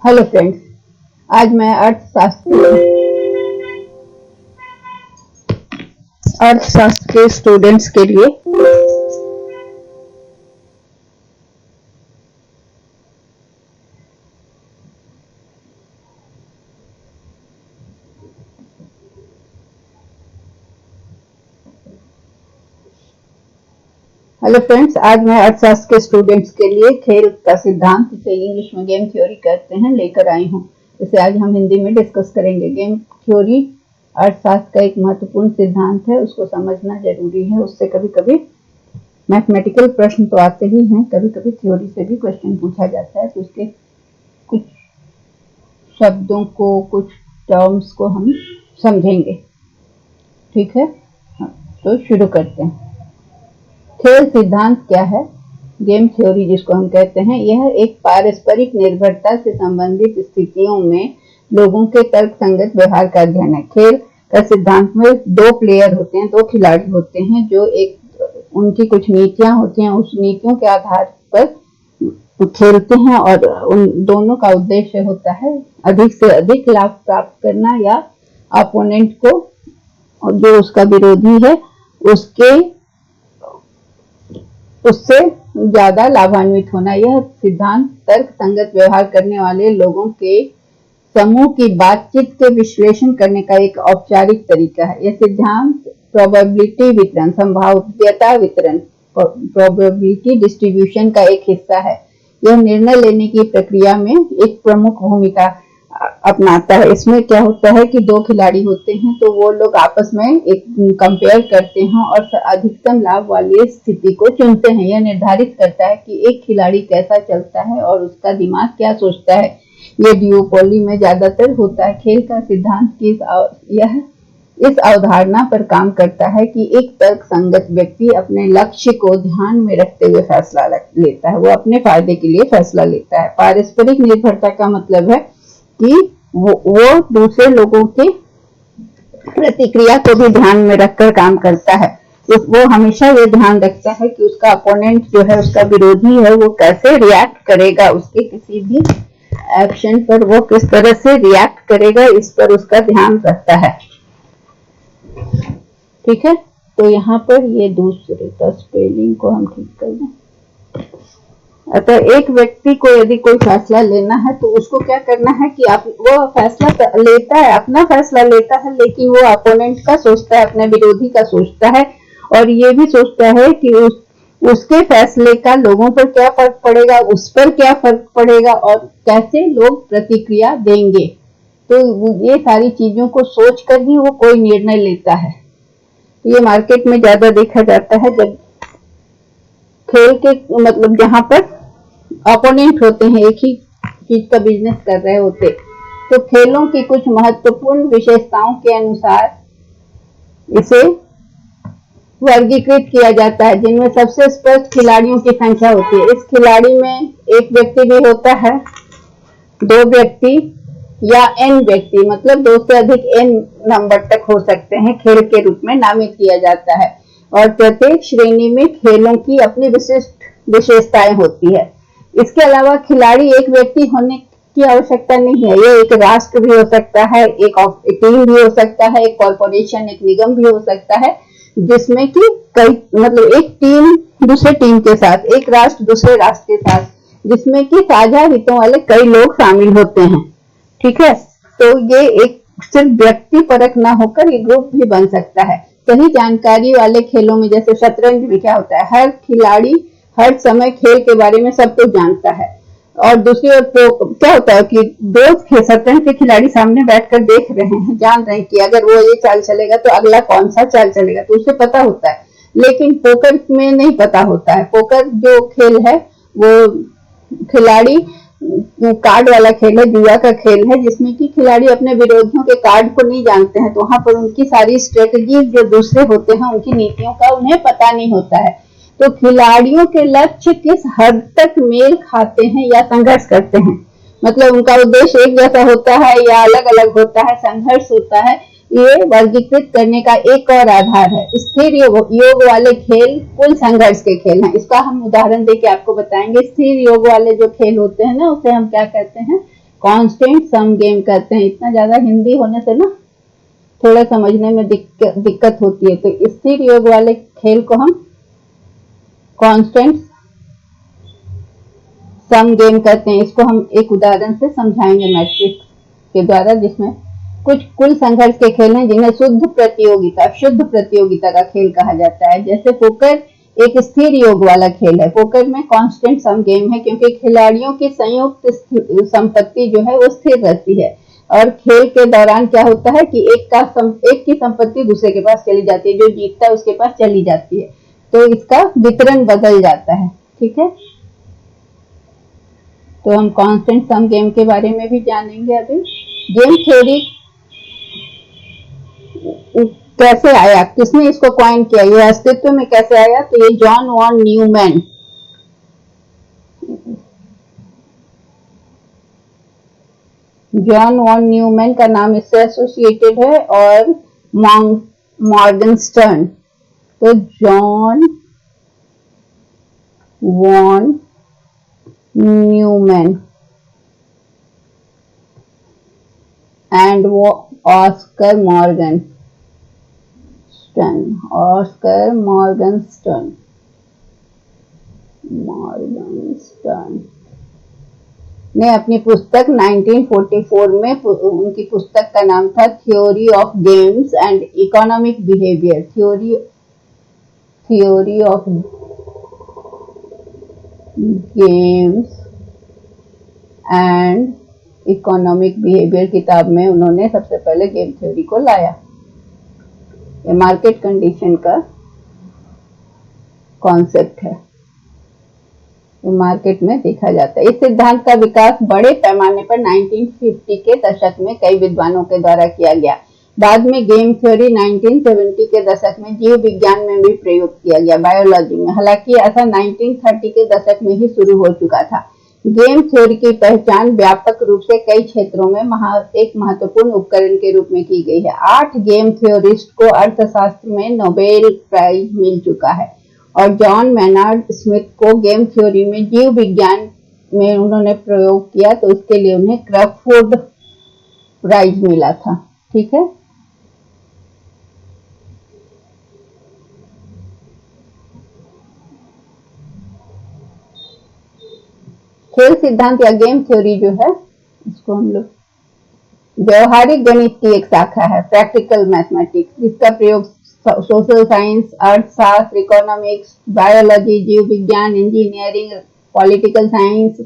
Hello friends, आज मैं अर्थशास्त्र के स्टूडेंट्स के लिए खेल का सिद्धांत, इसे इंग्लिश में गेम थ्योरी कहते हैं, लेकर आई हूँ। इसे आज हम हिंदी में डिस्कस करेंगे। गेम थ्योरी अर्थशास्त्र का एक महत्वपूर्ण सिद्धांत है, उसको समझना जरूरी है। उससे कभी कभी मैथमेटिकल प्रश्न तो आते ही हैं, कभी कभी थ्योरी से भी क्वेश्चन पूछा जाता है। तो उसके कुछ शब्दों को, कुछ टर्म्स को हम समझेंगे। ठीक है, तो शुरू करते हैं। खेल सिद्धांत क्या है? गेम थ्योरी जिसको हम कहते हैं, यह एक पारस्परिक निर्भरता से संबंधित स्थितियों में लोगों के तर्क संगत व्यवहार का अध्ययन है। खेल का सिद्धांत में दो प्लेयर होते हैं, दो खिलाड़ी होते हैं, जो उनकी कुछ नीतियां होती हैं, उस नीतियों के आधार पर खेलते हैं और उन दोनों का उद्देश्य होता है अधिक से अधिक लाभ प्राप्त करना या अपोनेंट को, जो उसका विरोधी है, उससे ज्यादा लाभान्वित होना। यह सिद्धांत तर्क संगत व्यवहार करने वाले लोगों के समूह की बातचीत के विश्लेषण करने का एक औपचारिक तरीका है। यह सिद्धांत प्रोबेबिलिटी वितरण, संभाव्यता वितरण, प्रोबेबिलिटी डिस्ट्रीब्यूशन का एक हिस्सा है। यह निर्णय लेने की प्रक्रिया में एक प्रमुख भूमिका अपनाता है। इसमें क्या होता है कि दो खिलाड़ी होते हैं, तो वो लोग आपस में एक कंपेयर करते हैं और अधिकतम लाभ वाली स्थिति को चुनते हैं। यह निर्धारित करता है कि एक खिलाड़ी कैसा चलता है और उसका दिमाग क्या सोचता है। ये ड्यूओपोली में ज्यादातर होता है। खेल का सिद्धांत की इस अवधारणा पर काम करता है कि एक तर्क संगत व्यक्ति अपने लक्ष्य को ध्यान में रखते हुए फैसला लेता है। वो अपने फायदे के लिए फैसला लेता है। पारस्परिक निर्भरता का मतलब है कि वो दूसरे लोगों की प्रतिक्रिया को भी ध्यान में रखकर काम करता है। वो हमेशा ये ध्यान रखता है कि उसका अपोनेंट जो है, उसका विरोधी है, वो कैसे रिएक्ट करेगा, उसके किसी भी एक्शन पर वो किस तरह से रिएक्ट करेगा, इस पर उसका ध्यान रखता है। ठीक है, तो यहाँ पर ये दूसरे का स्पेलिंग को हम ठीक कर दें। अतः एक व्यक्ति को यदि कोई फैसला लेना है तो उसको क्या करना है कि वो फैसला लेता है, अपना फैसला लेता है, लेकिन वो अपोनेंट का सोचता है, अपने विरोधी का सोचता है, और ये भी सोचता है कि उसके फैसले का लोगों पर क्या फर्क पड़ेगा, उस पर क्या फर्क पड़ेगा और कैसे लोग प्रतिक्रिया देंगे। तो ये सारी चीजों को सोच कर ही वो कोई निर्णय लेता है। ये मार्केट में ज्यादा देखा जाता है, जब खेल के मतलब जहां पर अपोनेंट होते हैं, एक ही चीज का बिजनेस कर रहे होते, तो खेलों की कुछ महत्वपूर्ण विशेषताओं के अनुसार इसे वर्गीकृत किया जाता है, जिनमें सबसे स्पष्ट खिलाड़ियों की संख्या होती है। इस खिलाड़ी में एक व्यक्ति भी होता है, दो व्यक्ति या n व्यक्ति, मतलब दो से अधिक n नंबर तक हो सकते हैं, खेल के रूप में नामित किया जाता है। और प्रत्येक श्रेणी में खेलों की अपनी विशिष्ट विशेषताएं होती है। इसके अलावा खिलाड़ी एक व्यक्ति होने की आवश्यकता नहीं है। ये एक राष्ट्र भी हो सकता है, एक टीम भी हो सकता है, एक कॉर्पोरेशन, एक निगम भी हो सकता है, जिसमें कि कई मतलब एक टीम दूसरे टीम के साथ, एक राष्ट्र दूसरे राष्ट्र के साथ, जिसमें कि साझा हितों वाले कई लोग शामिल होते हैं। ठीक है, तो ये एक सिर्फ व्यक्ति परक ना होकर ये ग्रुप भी बन सकता है। सही जानकारी वाले खेलों में, जैसे शतरंज में क्या होता है, हर खिलाड़ी हर समय खेल के बारे में सब कुछ जानता है। और दूसरी ओर क्या होता है कि दो शतरंज के खिलाड़ी सामने बैठकर देख रहे हैं, जान रहे हैं कि अगर वो ये चाल चलेगा तो अगला कौन सा चाल चलेगा, तो उसे पता होता है। लेकिन पोकर में नहीं पता होता है। पोकर जो खेल है वो खिलाड़ी कार्ड वाला खेल है, जुआ का खेल है, जिसमें कि खिलाड़ी अपने विरोधियों के कार्ड को नहीं जानते हैं, तो वहां पर उनकी सारी स्ट्रेटजी जो दूसरे होते हैं, उनकी नीतियों का उन्हें पता नहीं होता है। तो खिलाड़ियों के लक्ष्य किस हद तक मेल खाते हैं या संघर्ष करते हैं, मतलब उनका उद्देश्य एक जैसा होता है या अलग अलग होता है, संघर्ष होता है, ये वर्गीकृत करने का एक और आधार है। स्थिर योग वाले खेल कुल संघर्ष के खेल हैं। इसका हम उदाहरण देके आपको बताएंगे। स्थिर योग वाले जो खेल होते हैं ना, उसे हम क्या कहते हैं कांस्टेंट सम गेम कहते हैं। इतना ज्यादा हिंदी होने से ना थोड़ा समझने में दिक्कत होती है, तो स्थिर योग वाले खेल को हम कांस्टेंट सम गेम कहते हैं। इसको हम एक उदाहरण से समझाएंगे मैट्रिक्स के द्वारा, जिसमें कुछ कुल संघर्ष के खेल हैं जिन्हें शुद्ध प्रतियोगिता का खेल कहा जाता है। जैसे पोकर एक स्थिर योग वाला खेल है। पोकर में कांस्टेंट सम गेम है क्योंकि खिलाड़ियों की संयुक्त संपत्ति जो है वो स्थिर रहती है, और खेल के दौरान क्या होता है कि एक की संपत्ति दूसरे के पास चली जाती है, जो जीतता है उसके पास चली जाती है, तो इसका वितरण बदल जाता है। ठीक है, तो हम कांस्टेंट सम गेम के बारे में भी जानेंगे अभी। गेम थ्योरी कैसे आया, किसने इसको कॉइन किया, ये अस्तित्व में कैसे आया, तो ये जॉन वॉन न्यूमैन का नाम इससे एसोसिएटेड है, और मॉर्गनस्टर्न। तो जॉन वॉन न्यूमैन एंड वो ऑस्कर मॉर्गनस्टर्न ने अपनी पुस्तक 1944 में, उनकी पुस्तक का नाम था theory of games and economic behaviour. Theory of games and economic behaviour किताब में उन्होंने सबसे पहले गेम थ्योरी को लाया। ये मार्केट कंडीशन का कॉन्सेप्ट है, ये मार्केट में देखा जाता है। इस सिद्धांत का विकास बड़े पैमाने पर 1950 के दशक में कई विद्वानों के द्वारा किया गया। बाद में गेम थ्योरी 1970 के दशक में जीव विज्ञान में भी प्रयोग किया गया, बायोलॉजी में। हालांकि ऐसा 1930 के दशक में ही शुरू हो चुका था। गेम थ्योरी की पहचान व्यापक रूप से कई क्षेत्रों में एक महत्वपूर्ण उपकरण के रूप में की गई है। 8 गेम थ्योरिस्ट को अर्थशास्त्र में नोबेल प्राइज मिल चुका है, और जॉन मैनार्ड स्मिथ को गेम थ्योरी में जीव विज्ञान में उन्होंने प्रयोग किया, तो उसके लिए उन्हें क्रैफोर्ड प्राइज मिला था। ठीक है, खेल सिद्धांत या गेम थ्योरी जो है, इसको हम लोग व्यवहारिक गणित की एक शाखा है, प्रैक्टिकल मैथमेटिक्स, जिसका प्रयोग सोशल साइंस, अर्थशास्त्र, इकोनॉमिक्स, बायोलॉजी, जीव विज्ञान, इंजीनियरिंग, पॉलिटिकल साइंस,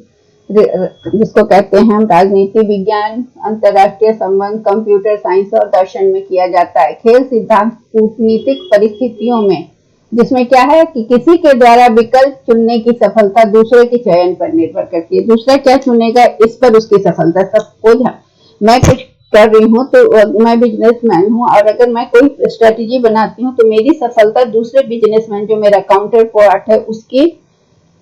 जिसको कहते हैं हम राजनीति विज्ञान, अंतरराष्ट्रीय संबंध, कंप्यूटर साइंस और दर्शन में किया जाता है। खेल सिद्धांत कूटनीतिक परिस्थितियों में, जिसमें क्या है कि किसी के द्वारा विकल्प चुनने की सफलता दूसरे के चयन पर निर्भर करती है। दूसरा क्या चुनेगा इस पर उसकी सफलता। सपोज मैं कुछ कर रही हूँ, तो मैं बिजनेसमैन हूँ, और अगर मैं कोई स्ट्रेटेजी बनाती हूँ तो मेरी सफलता दूसरे बिजनेसमैन जो मेरा काउंटर पार्ट है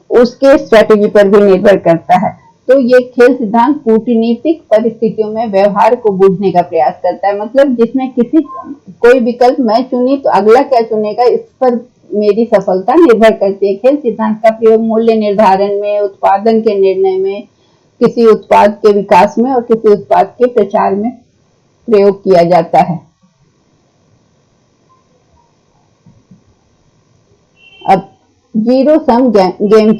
उसके स्ट्रेटेजी पर भी निर्भर करता है। तो ये खेल सिद्धांत कूटनीतिक परिस्थितियों में व्यवहार को बूझने का प्रयास करता है। मतलब जिसमें कोई विकल्प मैं चुनी तो अगला क्या चुनेगा इस पर मेरी सफलता निर्भर करती है। खेल सिद्धांत का प्रयोग मूल्य निर्धारण में, उत्पादन के निर्णय में, किसी उत्पाद के विकास में और किसी उत्पाद के प्रचार में प्रयोग किया जाता है। अब जीरो सम गेम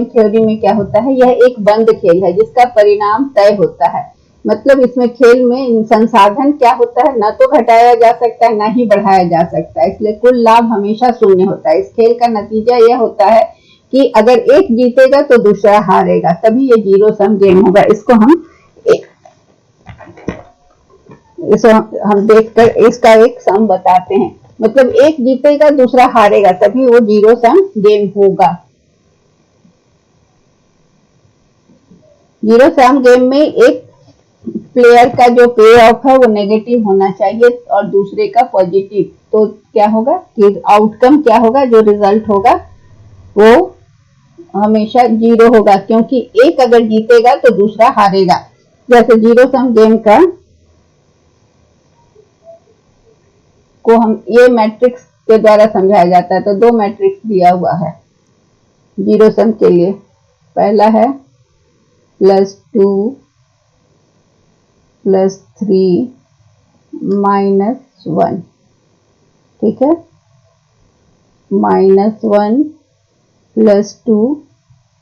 थ्योरी में क्या होता है, यह एक बंद खेल है जिसका परिणाम तय होता है। मतलब इसमें खेल में संसाधन क्या होता है, ना तो घटाया जा सकता है ना ही बढ़ाया जा सकता है, इसलिए कुल लाभ हमेशा शून्य होता है। इस खेल का नतीजा यह होता है कि अगर एक जीतेगा तो दूसरा हारेगा, तभी ये जीरो सम गेम होगा। इसको हम देखकर इसका एक सम बताते हैं। मतलब एक जीतेगा दूसरा हारेगा, तभी वो जीरो सम गेम होगा। जीरो सम गेम में एक प्लेयर का जो पे ऑफ है वो नेगेटिव होना चाहिए और दूसरे का पॉजिटिव। तो क्या होगा कि आउटकम क्या होगा, जो रिजल्ट होगा वो हमेशा जीरो होगा, क्योंकि एक अगर जीतेगा तो दूसरा हारेगा। जैसे जीरो सम गेम को हम ये मैट्रिक्स के द्वारा समझाया जाता है। तो 2 मैट्रिक्स दिया हुआ है जीरो सम के लिए। पहला है +2 +3 -1, ठीक है, -1 +2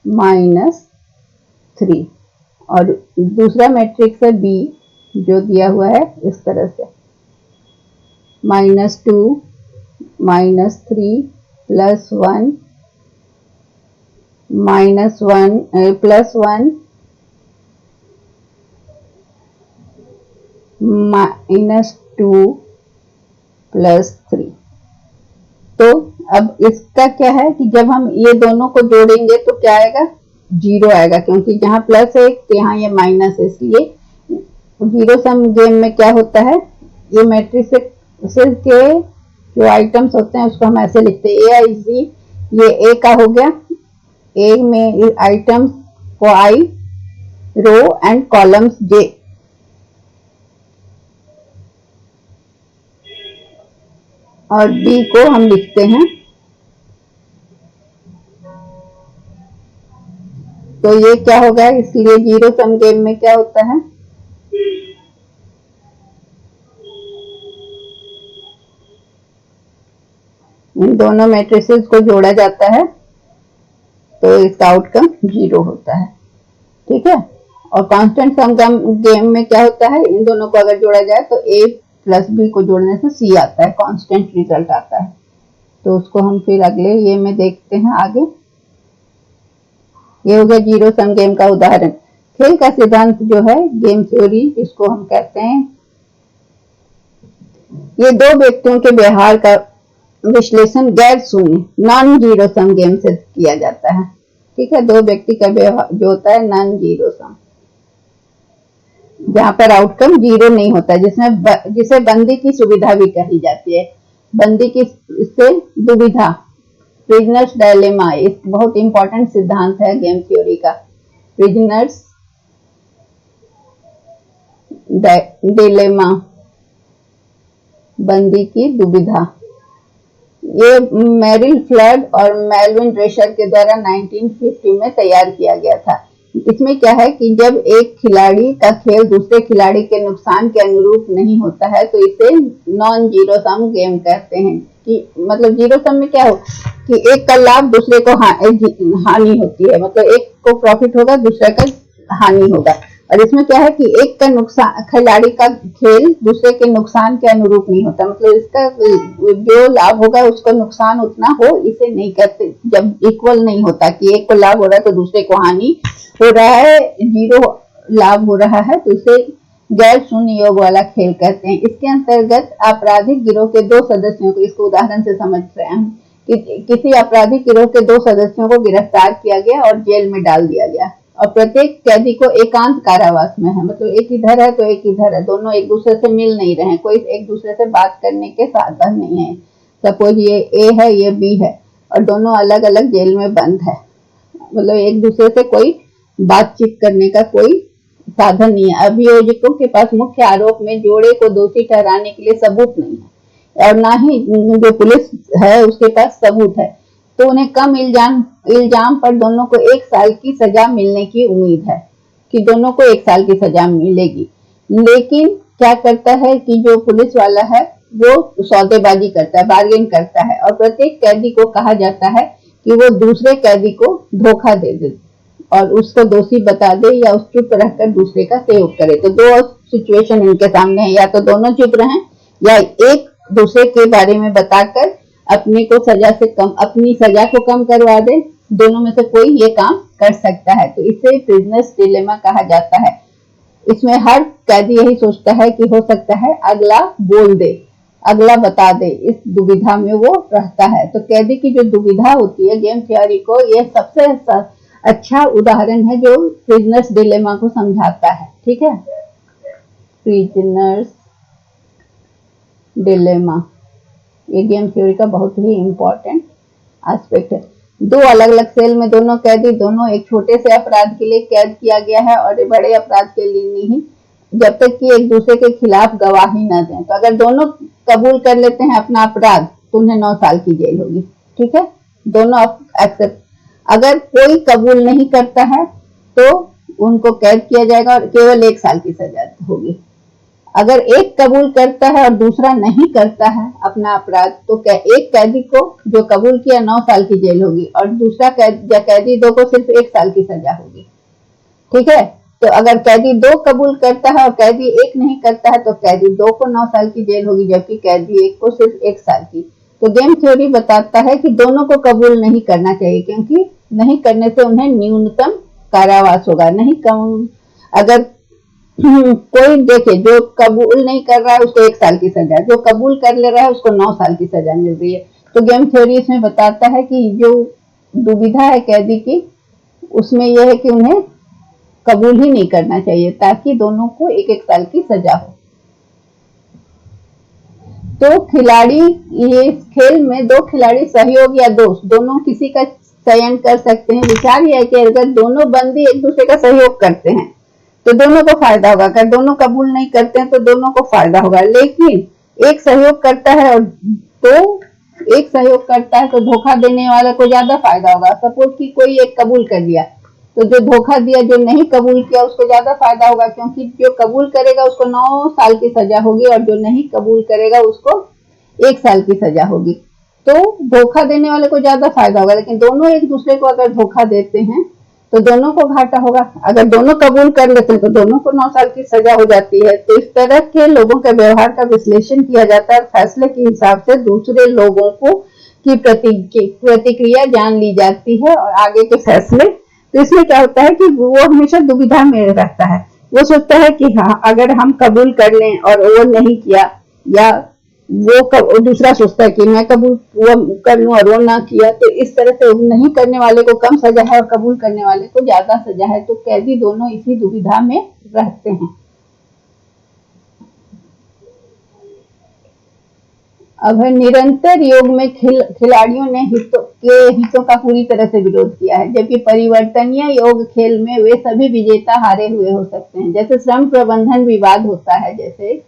-3, और दूसरा मैट्रिक्स है बी जो दिया हुआ है इस तरह से -2 -3 +1 -1 +1 -2 +3। तो अब इसका क्या है कि जब हम ये दोनों को जोड़ेंगे तो क्या आएगा, 0 आएगा, क्योंकि जहाँ प्लस है तो यहाँ ये माइनस है, इसलिए जीरो सम गेम में क्या होता है, ये मैट्रिक्स के जो आइटम्स होते हैं उसको हम ऐसे लिखते हैं, ए आई जी, ये ए का हो गया, ए में आइटम्स को आई, रो एंड कॉलम्स जे, और डी को हम लिखते हैं, तो ये क्या होगा, इसलिए जीरो सम गेम में क्या होता है, इन दोनों मैट्रिसेस को जोड़ा जाता है तो इसका आउटकम 0 होता है, ठीक है। और कांस्टेंट सम गेम में क्या होता है, इन दोनों को अगर जोड़ा जाए तो a + b को जोड़ने से c आता है, कांस्टेंट रिजल्ट आता है। तो उसको हम फिर अगले ये में देखते हैं आगे। ये हो गया जीरो सम गेम का उदाहरण। खेल का सिद्धांत जो है, गेम थ्योरी इसको हम कहते हैं, ये दो व्यक्तियों के व्यवहार का विश्लेषण गैर शून्य नॉन जीरो सम गेम से किया जाता है, ठीक है। दो व्यक्ति का व्यवहार जो होता है नॉन जीरो सम, जहां पर आउटकम 0 नहीं होता, जिसे बंदी की सुविधा भी कही जाती है, बंदी की इससे दुविधा, प्रिजनर्स डायलेमा, एक बहुत इंपॉर्टेंट सिद्धांत है गेम थ्योरी का, प्रिजनर्स डिलेमा, बंदी की दुविधा। ये मेरिल फ्लड और मेलविन ड्रेशर के द्वारा 1950 में तैयार किया गया था। इसमें क्या है कि जब एक खिलाड़ी का खेल दूसरे खिलाड़ी के नुकसान के अनुरूप नहीं होता है तो इसे नॉन जीरो सम गेम कहते हैं। कि मतलब जीरो सम में क्या हो कि एक का लाभ दूसरे को हानि होती है, मतलब एक को प्रॉफिट होगा दूसरे का हानि होगा। और इसमें क्या है कि एक का नुकसान, खिलाड़ी का खेल दूसरे के नुकसान के अनुरूप नहीं होता, मतलब इसका जो लाभ होगा उसका नुकसान उतना हो इसे नहीं कहते, जब इक्वल नहीं होता कि एक को लाभ हो रहा है तो दूसरे को हानि हो रहा है, जीरो लाभ हो रहा है, तो इसे गैर शून्य योग वाला खेल कहते हैं। इसके अंतर्गत आपराधिक गिरोह के दो सदस्यों को, इसको उदाहरण से समझ रहे हैं कि किसी आपराधिक गिरोह के दो सदस्यों को गिरफ्तार किया गया और जेल में डाल दिया गया, और प्रत्येक कैदी को एकांत कारावास में है, मतलब एक इधर है तो एक इधर है, दोनों एक दूसरे से मिल नहीं रहे हैं, कोई एक दूसरे से बात करने के साधन नहीं है। सपोज ये ए है ये बी है और दोनों अलग अलग जेल में बंद है, मतलब एक दूसरे से कोई बातचीत करने का कोई साधन नहीं है। अभियोजकों के पास मुख्य आरोप में जोड़े को दोषी ठहराने के लिए सबूत नहीं है, और ना ही जो पुलिस है उसके पास सबूत है, तो उन्हें कम इल्जाम पर दोनों को 1 साल की सजा मिलने की उम्मीद है, कि दोनों को 1 साल की सजा मिलेगी। लेकिन क्या करता है कि जो पुलिस वाला है वो सौदेबाजी करता है, बार्गेन करता है, और प्रत्येक कैदी को कहा जाता है कि वो दूसरे कैदी को धोखा दे दे और उसको दोषी बता दे या उस चुप रहकर दूसरे का सहयोग करे। तो दो सिचुएशन इनके सामने है, या तो दोनों चुप रहें या एक दूसरे के बारे में बताकर अपने को सजा से कम, अपनी सजा को कम करवा दे, दोनों में से कोई ये काम कर सकता है, तो इसे प्रिजनर्स डिलेमा कहा जाता है। इसमें हर कैदी यही सोचता है कि हो सकता है अगला बोल दे, अगला बता दे, इस दुविधा में वो रहता है। तो कैदी की जो दुविधा होती है गेम थ्योरी को, ये सबसे अच्छा उदाहरण है जो प्रिजनर्स डिलेमा को समझाता है, ठीक है। प्रिजनर्स डिलेमा ये गेम थ्योरी का बहुत ही इंपॉर्टेंट एस्पेक्ट है। दो अलग अलग सेल में दोनों कैदी, दोनों एक छोटे से अपराध के लिए कैद किया गया है और बड़े अपराध के लिए नहीं, जब तक कि एक दूसरे के खिलाफ गवाही न दें। तो अगर दोनों कबूल कर लेते हैं अपना अपराध तो उन्हें 9 साल की जेल होगी, ठीक है, दोनों एक्सेप्ट। अगर कोई कबूल नहीं करता है तो उनको कैद किया जाएगा और केवल 1 साल की सजा होगी। अगर एक कबूल करता है और दूसरा नहीं करता है अपना अपराध, तो एक कैदी को जो कबूल किया 9 साल की जेल होगी और दूसरा कैदी 2 को सिर्फ 1 साल की सजा होगी। ठीक है, तो अगर कैदी 2 कबूल करता है और कैदी 1 नहीं करता है तो कैदी 2 को 9 साल की जेल होगी, जबकि कैदी 1 को सिर्फ 1 साल की। तो गेम थ्योरी बताता है कि दोनों को कबूल नहीं करना चाहिए, क्योंकि नहीं करने से उन्हें न्यूनतम कारावास होगा। नहीं कम, अगर कोई देखे जो कबूल नहीं कर रहा है उसको 1 साल की सजा, जो कबूल कर ले रहा है उसको 9 साल की सजा मिल रही है। तो गेम थ्योरी इसमें बताता है कि जो दुविधा है कैदी की, उसमें यह है कि उन्हें कबूल ही नहीं करना चाहिए, ताकि दोनों को 1-1 साल की सजा हो। तो खिलाड़ी, ये खेल में 2 खिलाड़ी सहयोग या दोस्त दोनों किसी का चयन कर सकते हैं। विचार यह है कि अगर दोनों बंदी एक दूसरे का सहयोग करते हैं तो दोनों को फायदा होगा, अगर दोनों कबूल नहीं करते हैं तो दोनों को फायदा होगा। लेकिन एक सहयोग करता है और एक सहयोग करता है तो धोखा देने वाले को ज्यादा फायदा होगा। सपोज कि कोई एक कबूल कर लिया, तो जो धोखा दिया, जो नहीं कबूल किया, उसको ज्यादा फायदा होगा, क्योंकि जो कबूल करेगा उसको 9 साल की सजा होगी और जो नहीं कबूल करेगा उसको 1 साल की सजा होगी। तो धोखा देने वाले को ज्यादा फायदा होगा, लेकिन दोनों एक दूसरे को अगर धोखा देते हैं तो दोनों को घाटा होगा। अगर दोनों कबूल कर लेते हैं तो दोनों को 9 साल की सजा हो जाती है। तो इस तरह के लोगों के व्यवहार का विश्लेषण किया जाता है, फैसले के हिसाब से दूसरे लोगों को की प्रतिक्रिया जान ली जाती है और आगे के फैसले। तो इसमें क्या होता है कि वो हमेशा दुविधा में रहता है। वो सोचता है कि हाँ, अगर हम कबूल कर लें और वो नहीं किया, या वो दूसरा सोचता है कि मैं कबूल कर लूं और वो ना किया, तो इस तरह से नहीं करने वाले को कम सजा है और कबूल करने वाले को ज्यादा सजा है। तो कैदी दोनों इसी दुविधा में रहते हैं। अब है निरंतर योग में खिलाड़ियों ने हितों का पूरी तरह से विरोध किया है, जबकि परिवर्तनीय योग खेल में वे सभी विजेता हारे हुए हो सकते हैं। जैसे श्रम प्रबंधन विवाद होता है, जैसे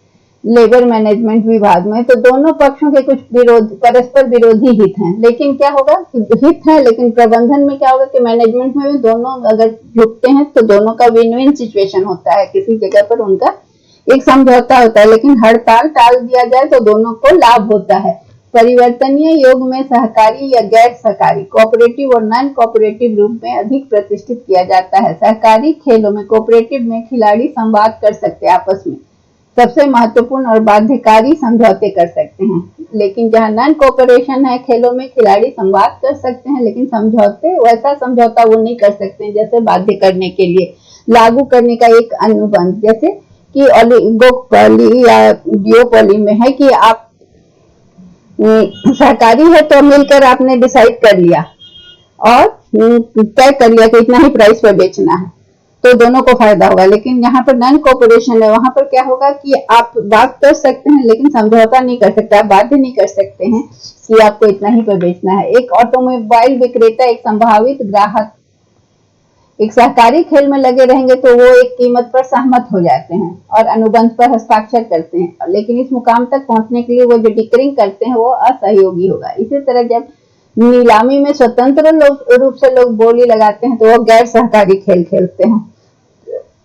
लेबर मैनेजमेंट विभाग में, तो दोनों पक्षों के कुछ परस्पर विरोधी हित हैं। लेकिन क्या होगा, हित है, लेकिन प्रबंधन में क्या होगा कि मैनेजमेंट में भी दोनों अगर झुकते हैं तो दोनों का विन विन सिचुएशन होता है। किसी जगह पर उनका एक समझौता होता है, लेकिन हड़ताल टाल दिया जाए तो दोनों को लाभ होता है। परिवर्तनीय योग में सहकारी या गैर सहकारी, कोऑपरेटिव और नॉन कोऑपरेटिव रूप में अधिक प्रतिष्ठित किया जाता है। सहकारी खेलों में, कोऑपरेटिव में खिलाड़ी संवाद कर सकते हैं आपस में, सबसे महत्वपूर्ण और बाध्यकारी समझौते कर सकते हैं। लेकिन जहां नॉन कोऑपरेशन है खेलों में, खिलाड़ी संवाद कर सकते हैं लेकिन वैसा समझौता वो नहीं कर सकते हैं जैसे बाध्य करने के लिए लागू करने का एक अनुबंध, जैसे कि ओलिगोपोली या डियोपोली में है कि आप सहकारी है तो मिलकर आपने डिसाइड कर लिया और तय कर लिया कि इतना ही प्राइस पर बेचना है, तो दोनों को फायदा होगा। लेकिन यहाँ पर नॉन कोऑपरेशन है, वहां पर क्या होगा कि आप बात कर सकते हैं लेकिन समझौता नहीं कर सकते, आप बाध्य नहीं कर सकते हैं कि आपको इतना ही पर बेचना है। एक ऑटोमोबाइल विक्रेता एक संभावित ग्राहक एक सहकारी खेल में लगे रहेंगे तो वो एक कीमत पर सहमत हो जाते हैं और अनुबंध पर हस्ताक्षर करते हैं, लेकिन इस मुकाम तक पहुंचने के लिए वो जो डिकरिंग करते हैं वो असहयोगी होगा। इसी तरह जब नीलामी में स्वतंत्र रूप से लोग बोली लगाते हैं तो वो गैर सहकारी खेल खेलते हैं,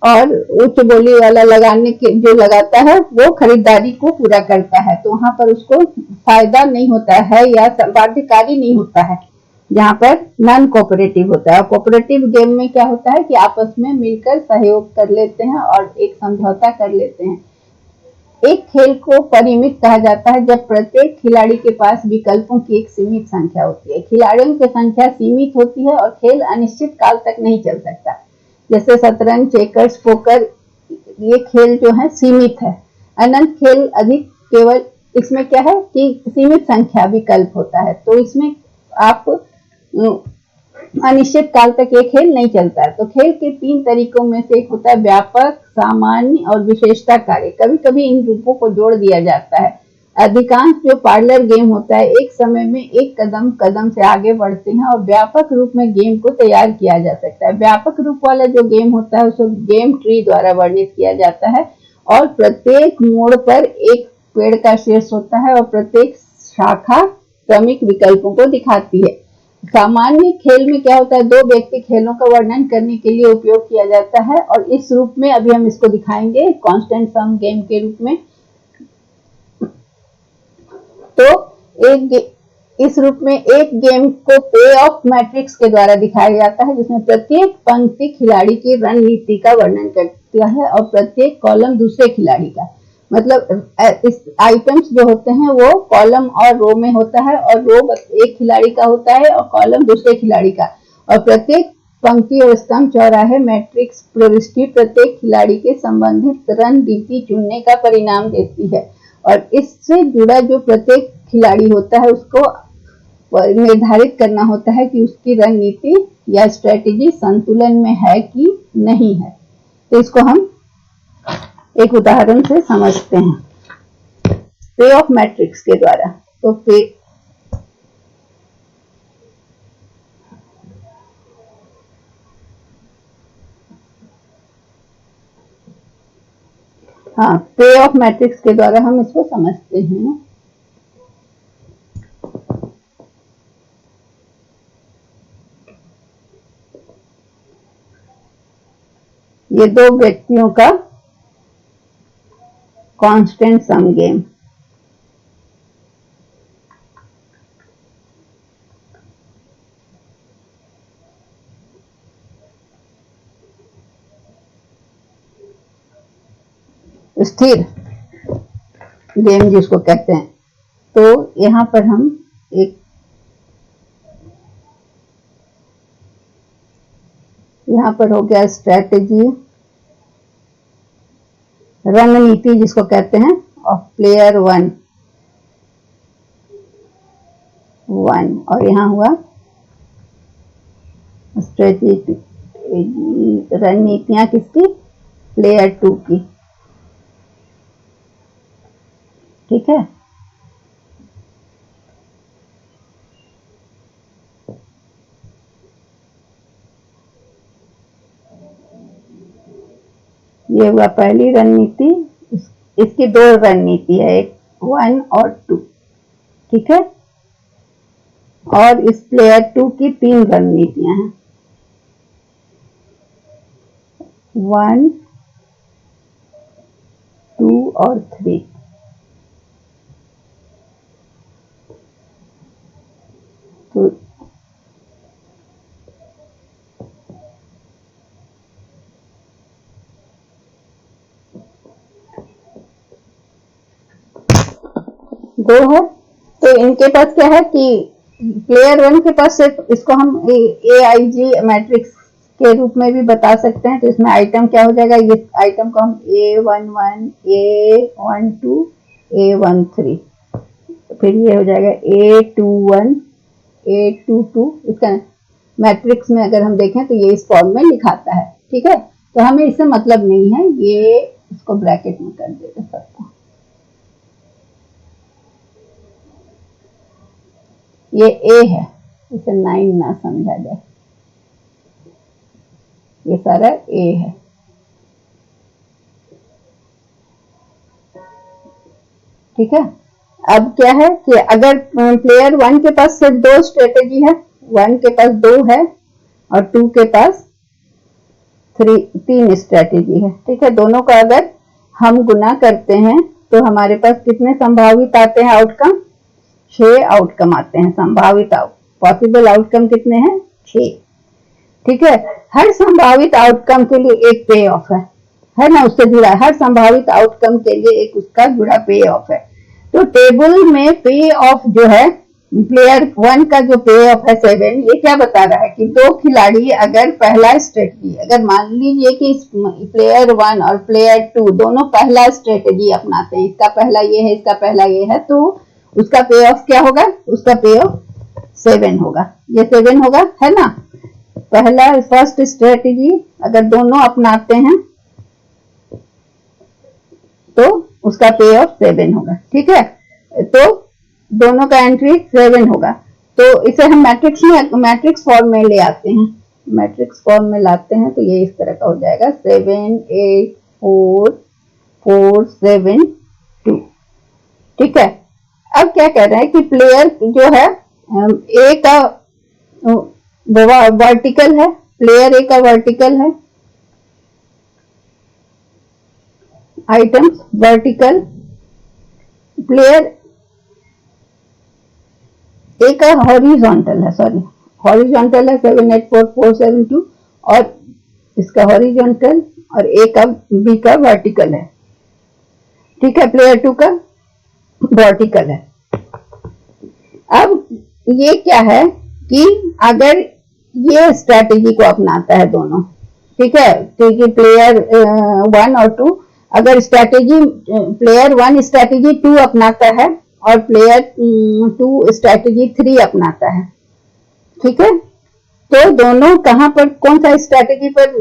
और उच्च बोली वाला जो लगाता है वो खरीदारी को पूरा करता है, तो वहां पर उसको फायदा नहीं होता है या बाध्यकारी नहीं होता है, जहां पर नॉन कोऑपरेटिव होता है। कोऑपरेटिव गेम में क्या होता है कि आपस में मिलकर सहयोग कर लेते हैं और एक समझौता कर लेते हैं। एक खेल को परिमित कहा जाता है जब प्रत्येक खिलाड़ी के पास विकल्पों की एक सीमित संख्या होती है। खिलाड़ियों की संख्या सीमित होती है और खेल अनिश्चित काल तक नहीं चल सकता। जैसे शतरंज, चेकर्स, पोकर, ये खेल जो है सीमित है। अनंत खेल अधिक, केवल इसमें क्या है कि सीमित संख्या विकल्प होता है, तो इसमें आप अनिश्चित काल तक ये खेल नहीं चलता है। तो खेल के 3 तरीकों में से एक होता है व्यापक, सामान्य और विशेषता कार्य। कभी कभी इन रूपों को जोड़ दिया जाता है। अधिकांश जो पार्लर गेम होता है एक समय में एक कदम कदम से आगे बढ़ते हैं और व्यापक रूप में गेम को तैयार किया जा सकता है। व्यापक रूप वाला जो गेम होता है उसको गेम ट्री द्वारा वर्णित किया जाता है और प्रत्येक मोड़ पर एक पेड़ का शीर्ष होता है और प्रत्येक शाखा क्रमिक विकल्पों को दिखाती है। सामान्य खेल में क्या होता है, दो व्यक्ति खेलों का वर्णन करने के लिए उपयोग किया जाता है और इस रूप में अभी हम इसको दिखाएंगे कांस्टेंट सम गेम के रूप में। तो इस रूप में एक गेम को पे ऑफ मैट्रिक्स के द्वारा दिखाया जाता है, जिसमें प्रत्येक पंक्ति खिलाड़ी की रणनीति का वर्णन करता है और प्रत्येक कॉलम दूसरे खिलाड़ी का। मतलब इस आइटम्स जो होते हैं वो कॉलम और रो में होता है, और रो एक खिलाड़ी का होता है और कॉलम दूसरे खिलाड़ी का, और प्रत्येक पंक्ति और स्तंभ चौराहे मैट्रिक्स प्रविष्टि प्रत्येक खिलाड़ी के संबंधित रणनीति चुनने का परिणाम देती है, और इससे जुड़ा जो प्रत्येक खिलाड़ी होता है उसको निर्धारित करना होता है कि उसकी रणनीति या स्ट्रेटेजी संतुलन में है कि नहीं है। तो इसको हम एक उदाहरण से समझते हैं पे ऑफ मैट्रिक्स के द्वारा। तो पे ऑफ मैट्रिक्स के द्वारा हम इसको समझते हैं। ये दो व्यक्तियों का कांस्टेंट सम गेम। स्थिर गेम जिसको कहते हैं। तो यहां पर हम यहां पर हो गया स्ट्रेटेजी, रणनीति जिसको कहते हैं, ऑफ प्लेयर वन, और यहां हुआ स्ट्रेटेजी, रणनीतियां किसकी, प्लेयर टू की। ठीक है। ये हुआ पहली रणनीति, इसकी दो रणनीति है, एक 1 और 2। ठीक है। और इस प्लेयर 2 की 3 रणनीतियां हैं, 1, 2 और 3। तो दो है। तो इनके पास क्या है कि प्लेयर वन के पास सिर्फ, इसको हम AIG मैट्रिक्स के रूप में भी बता सकते हैं। तो इसमें आइटम क्या हो जाएगा, ये आइटम को हम A11, A12, A13, फिर ये हो जाएगा A21, A22। इसका मैट्रिक्स में अगर हम देखें तो ये इस फॉर्म में लिखाता है। ठीक है। तो हमें इससे मतलब नहीं है, ये इसको ब्रैकेट में कर देगा सबको। ये A है, इसे 9 ना समझा जाए, ये सारा A है। ठीक है। अब क्या है कि अगर प्लेयर वन के पास सिर्फ 2 स्ट्रेटेजी है, 1 के पास 2 है और 2 के पास 3 स्ट्रेटेजी है। ठीक है। दोनों का अगर हम गुना करते हैं तो हमारे पास कितने संभावित आते हैं आउटकम, 6 आउटकम आते हैं। संभावित पॉसिबल आउटकम कितने हैं, 6। ठीक है। हर संभावित आउटकम के लिए एक पे ऑफ है ना, उससे जुड़ा हर संभावित आउटकम के लिए एक उसका जुड़ा पे ऑफ है। तो टेबल में पे ऑफ जो है, प्लेयर वन का जो पे ऑफ है 7, ये क्या बता रहा है कि दो खिलाड़ी अगर पहला स्ट्रेटेजी, अगर मान लीजिए कि प्लेयर वन और प्लेयर 2 दोनों पहला स्ट्रेटेजी अपनाते हैं, इसका पहला ये है, इसका पहला ये है, तो उसका पे ऑफ क्या होगा, उसका पे ऑफ 7 होगा। ये 7 होगा, है ना। पहला फर्स्ट स्ट्रेटेजी अगर दोनों अपनाते हैं तो उसका पे ऑफ 7 होगा। ठीक है। तो दोनों का एंट्री 7 होगा। तो इसे हम मैट्रिक्स फॉर्म में ले आते हैं, मैट्रिक्स फॉर्म में लाते हैं तो ये इस तरह का हो जाएगा 7, 8, 4, 4, 7, 2। ठीक है। अब क्या कह रहे हैं कि प्लेयर जो है, ए का वर्टिकल है, प्लेयर ए का वर्टिकल है, आइटम्स वर्टिकल, प्लेयर ए का हॉरिजॉन्टल है, सॉरी हॉरिजॉन्टल है 784472 और इसका हॉरिजॉन्टल और ए का बी का वर्टिकल है, ठीक है। प्लेयर 2 का वर्टिकल है। अब ये क्या है कि अगर ये स्ट्रैटेजी को अपनाता है दोनों, ठीक है, क्योंकि प्लेयर 1 और 2 अगर स्ट्रैटेजी प्लेयर 1 स्ट्रैटेजी 2 अपनाता है और प्लेयर 2 स्ट्रैटेजी 3 अपनाता है, ठीक है, तो दोनों कहां पर कौन सा स्ट्रैटेजी पर